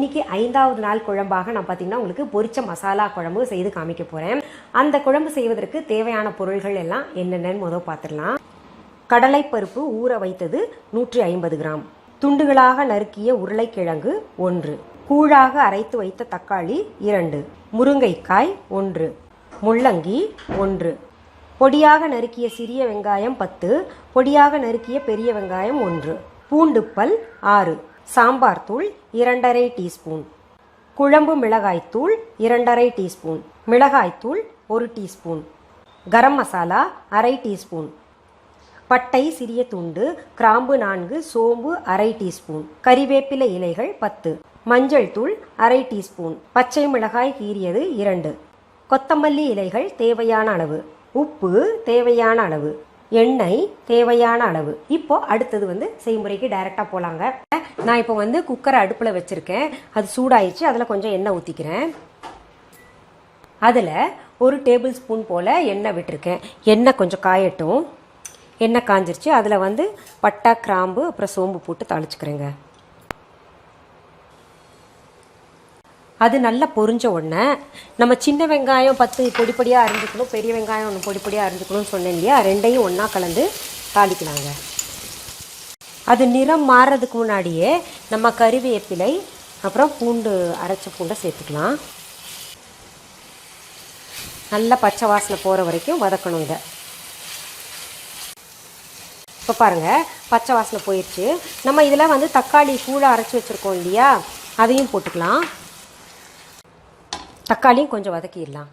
இன்றைக்கி 5வது நாள் குழம்பாக நான் பார்த்திங்கன்னா உங்களுக்கு பொரிச்ச மசாலா குழம்பு செய்து காமிக்க போகிறேன். அந்த குழம்பு செய்வதற்கு தேவையான பொருள்கள் எல்லாம் என்னென்னு முதல் பார்த்துடலாம். கடலைப்பருப்பு ஊற வைத்தது 150 கிராம், துண்டுகளாக நறுக்கிய உருளைக்கிழங்கு 1, கூழாக அரைத்து வைத்த தக்காளி 2, முருங்கைக்காய் 1, முள்ளங்கி 1, பொடியாக நறுக்கிய சிறிய வெங்காயம் 10, பொடியாக நறுக்கிய பெரிய வெங்காயம் 1, பூண்டுப்பல் 6, சாம்பார் தூள் 2½ டீஸ்பூன், குழம்பு மிளகாய்த்தூள் 2½ டீஸ்பூன், மிளகாய்த்தூள் 1 டீஸ்பூன், கரம் மசாலா ½ டீஸ்பூன், பட்டை சிறிய துண்டு, கிராம்பு 4, சோம்பு ½ டீஸ்பூன், கறிவேப்பிலை இலைகள் 10, மஞ்சள் தூள் ½ டீஸ்பூன், பச்சை மிளகாய் கீறியது 2, கொத்தமல்லி இலைகள் தேவையான அளவு, உப்பு தேவையான அளவு, எண்ணெய் தேவையான அளவு. இப்போ அடுத்தது செய்முறைக்கு டைரெக்டாக போகலாங்க. நான் இப்போ குக்கரை அடுப்பில் வச்சுருக்கேன். அது சூடாயிடுச்சு. அதில் கொஞ்சம் எண்ணெய் ஊற்றிக்கிறேன். அதில் 1 டேபிள் ஸ்பூன் போல் எண்ணெய் விட்டுருக்கேன். எண்ணெய் கொஞ்சம் காயட்டும். எண்ணெய் காஞ்சிருச்சு. அதில் பட்டை, கிராம்பு, அப்புறம் சோம்பு போட்டு தாளிச்சுக்கிறேங்க. அது நல்லா பொரிஞ்ச உடனே நம்ம சின்ன வெங்காயம் 10 பொடிப்படியாக அரிஞ்சுக்கணும், பெரிய வெங்காயம் 1 பொடிப்படியாக அரிஞ்சுக்கணும்னு சொன்னேன் இல்லையா, ரெண்டையும் ஒன்றா கலந்து தாளிக்கலாங்க. அது நிறம் மாறுறதுக்கு முன்னாடியே நம்ம கறிவேப்பிலை அப்புறம் பூண்டு அரைச்ச பூண்டை சேர்த்துக்கலாம். நல்லா பச்சை வாசனை போகிற வரைக்கும் வதக்கணுங்க. இப்போ பாருங்கள், பச்சை வாசனை போயிடுச்சு. நம்ம இதில் தக்காளி கூழை அரைச்சி வச்சுருக்கோம் இல்லையா, அதையும் போட்டுக்கலாம். தக்காளியும் கொஞ்சம் வதக்கிடலாம்.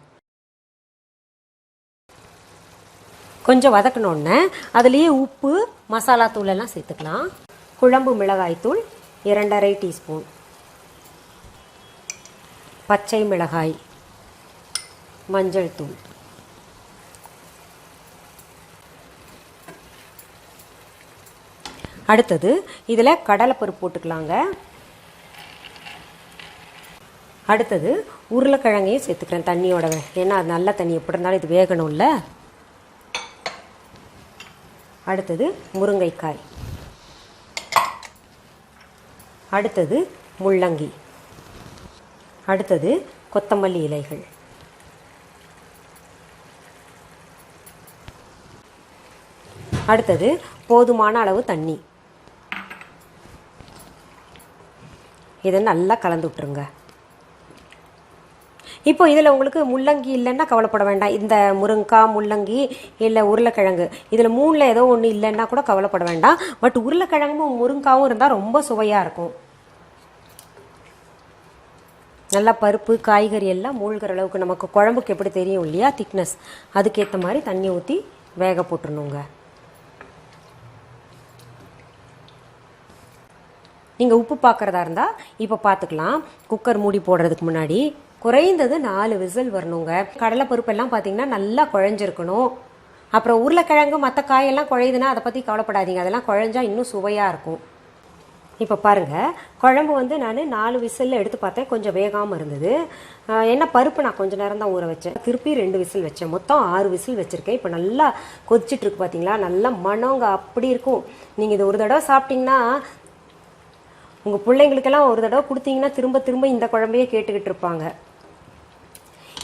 கொஞ்சம் வதக்கினோடனே அதுலேயே உப்பு, மசாலா தூளெல்லாம் சேர்த்துக்கலாம். குழம்பு மிளகாய்த்தூள் 2½ டீஸ்பூன், பச்சை மிளகாய், மஞ்சள் தூள், அடுத்தது இதில் கடலைப்பருப்பு போட்டுக்கலாங்க. அடுத்தது உருளைக்கிழங்கையும் சேர்த்துக்கிறேன் தண்ணியோட. ஏன்னா அது நல்ல தண்ணி எப்படி இருந்தாலும் இது வேகணும்ல. அடுத்தது முருங்கைக்காய், அடுத்தது முள்ளங்கி, அடுத்தது கொத்தமல்லி இலைகள், அடுத்தது போதுமான அளவு தண்ணி. இதை நல்லா கலந்து விட்டுருங்க. இப்போ இதில் உங்களுக்கு முள்ளங்கி இல்லைன்னா கவலைப்பட வேண்டாம். இந்த முருங்கைக்காய், முள்ளங்கி இல்லை உருளைக்கிழங்கு இதில் 3ல் ஏதோ ஒன்று இல்லைன்னா கூட கவலைப்பட வேண்டாம். பட் உருளைக்கிழங்கும் முருங்காவும் இருந்தால் ரொம்ப சுவையாக இருக்கும். நல்லா பருப்பு காய்கறி எல்லாம் மூழ்கிற அளவுக்கு நமக்கு குழம்புக்கு எப்படி தெரியும் இல்லையா திக்னஸ், அதுக்கேற்ற மாதிரி தண்ணி ஊற்றி வேக போட்டுருணுங்க. நீங்கள் உப்பு பார்க்குறதா இருந்தால் இப்போ பார்த்துக்கலாம். குக்கர் மூடி போடுறதுக்கு முன்னாடி குறைந்தது 4 விசில் வரணுங்க. கடலைப்பருப்பெல்லாம் பார்த்தீங்கன்னா நல்லா குழஞ்சிருக்கணும். அப்புறம் உருளைக்கிழங்கு மற்ற காயெல்லாம் குழையுதுன்னா அதை பற்றி கவலைப்படாதீங்க, அதெல்லாம் குழஞ்சா இன்னும் சுவையாக இருக்கும். இப்போ பாருங்கள், குழம்பு நான் 4 விசிலில் எடுத்து பார்த்தேன். கொஞ்சம் வேகாமல் இருந்தது. என்ன பருப்பு நான் கொஞ்சம் நேரம் தான் ஊற வச்சேன். திருப்பி 2 விசில் வச்சேன். மொத்தம் 6 விசில் வச்சுருக்கேன். இப்போ நல்லா கொதிச்சிட்ருக்கு பார்த்தீங்களா, நல்லா மணங்க அப்படி இருக்கும். நீங்கள் இது ஒரு தடவை சாப்பிட்டீங்கன்னா உங்கள் பிள்ளைங்களுக்கெல்லாம் ஒரு தடவை கொடுத்தீங்கன்னா திரும்ப திரும்ப இந்த குழம்பையே கேட்டுக்கிட்டு இருப்பாங்க.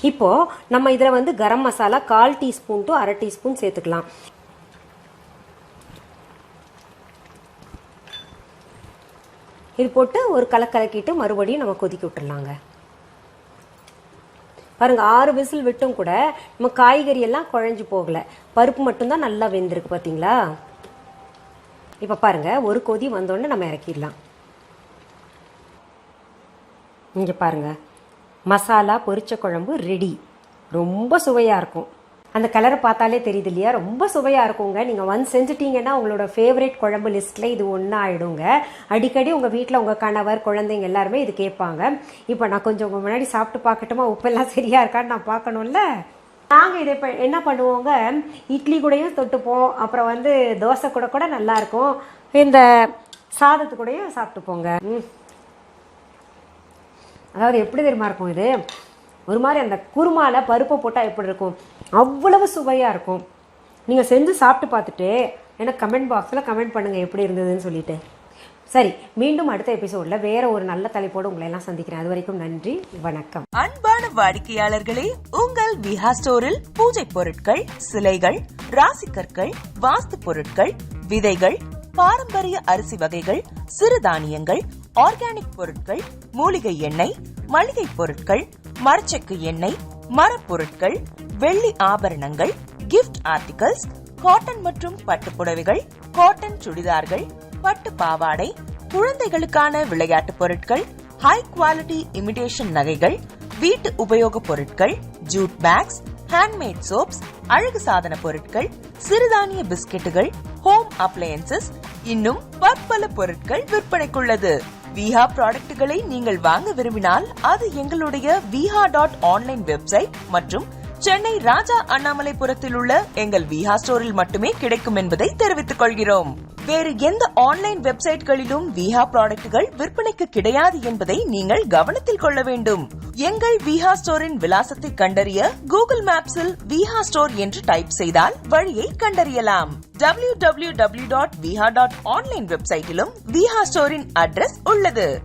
இப்போது நம்ம இதில் garam masala 1/4 teaspoon to ½ teaspoon சேர்த்துக்கலாம். இது போட்டு ஒரு கலக்கிட்டு மறுபடியும் நம்ம கொதிக்க விட்டுடலாங்க. பாருங்கள், 6 விசில் விட்டும் கூட நம்ம காய்கறி எல்லாம் குழஞ்சி போகலை, பருப்பு மட்டும்தான் நல்லா வெந்திருக்கு பார்த்தீங்களா. இப்போ பாருங்கள், ஒரு கொதி வந்தோடனே நம்ம இறக்கிடலாம். இங்கே பாருங்கள், மசாலா பொரிச்ச குழம்பு ரெடி. ரொம்ப சுவையாக இருக்கும். அந்த கலரை பார்த்தாலே தெரியுது இல்லையா, ரொம்ப சுவையாக இருக்குங்க. நீங்கள் செஞ்சுட்டீங்கன்னா உங்களோட ஃபேவரேட் குழம்பு லிஸ்ட்டில் இது ஒன்றா ஆகிடுங்க. அடிக்கடி உங்கள் வீட்டில் உங்கள் கணவர், குழந்தைங்க எல்லாருமே இது கேட்பாங்க. இப்போ நான் கொஞ்சம் உங்கள் முன்னாடி சாப்பிட்டு பார்க்கட்டுமா, உப்பெல்லாம் சரியாக இருக்கான்னு நான் பார்க்கணும்ல. நாங்கள் இதை இப்போ என்ன பண்ணுவோங்க, இட்லி கூடயும் தொட்டுப்போம், அப்புறம் தோசை கூட நல்லாயிருக்கும், இந்த சாதத்து கூடயும் சாப்பிட்டுப்போங்க. அதாவது எப்படி தெரியுமா இருக்கும், இது ஒரு மாதிரி அந்த குருமாவில் பருப்பை போட்டால் எப்படி இருக்கும், அவ்வளவு சுவையாக இருக்கும். நீங்கள் செஞ்சு சாப்பிட்டு பார்த்துட்டு எனக்கு கமெண்ட் பாக்ஸில் கமெண்ட் பண்ணுங்கள் எப்படி இருந்ததுன்னு சொல்லிட்டு. சரி, மீண்டும் அடுத்த எபிசோட்ல வேற ஒரு நல்ல தலைப்போடு உங்களை எல்லாம் சந்திக்கிறேன். அது வரைக்கும் நன்றி, வணக்கம். அன்பான வாடிக்கையாளர்களே, உங்கள் விஹா ஸ்டோரில் பூஜை பொருட்கள், சிலைகள், ராசிக்கற்கள், வாஸ்து பொருட்கள், விதைகள், பாரம்பரிய அரிசி வகைகள், சிறுதானியங்கள், ஆர்கானிக் பொருட்கள், மூலிகை எண்ணெய், மளிகை பொருட்கள், மரச்செக்கு எண்ணெய், மரப்பொருட்கள், வெள்ளி ஆபரணங்கள், கிஃப்ட் ஆர்டிகல்ஸ், காட்டன் மற்றும் பட்டு புடவைகள், காட்டன் சுடிதார்கள், பட்டு பாவாடை, குழந்தைகளுக்கான விளையாட்டு பொருட்கள், ஹை குவாலிட்டி இமிடேஷன் நகைகள், வீட்டு உபயோக பொருட்கள், ஜூட் பேக்ஸ், ஹேண்ட்மேட் சோப்ஸ், அழகு சாதன பொருட்கள், சிறுதானிய பிஸ்கெட்டுகள், ஹோம் அப்ளையன்சஸ், இன்னும் பற்பல பொருட்கள் விற்பனைக்குள்ளது. விஹா ப்ராடக்ட்களை நீங்கள் வாங்க விரும்பினால் அது எங்களுடைய viha.online வெப்சைட் மற்றும் சென்னை ராஜா அண்ணாமலைபுரத்தில் உள்ள எங்கள் விஹா ஸ்டோரில் மட்டுமே கிடைக்கும் என்பதை தெரிவித்துக் கொள்கிறோம். வேறு எந்த ஆன்லைன் வெப்சைட்களிலும் விஹா ப்ராடக்ட்கள் விற்பனைக்கு கிடையாது என்பதை நீங்கள் கவனத்தில் கொள்ள வேண்டும். எங்கள் விஹா ஸ்டோரின் விலாசத்தை கண்டறிய கூகுள் மேப்ஸில் விஹா ஸ்டோர் என்று டைப் செய்தால் வழியை கண்டறியலாம். www.viha.online வெப்சைட்டிலும் விஹா ஸ்டோரின் அட்ரஸ் உள்ளது.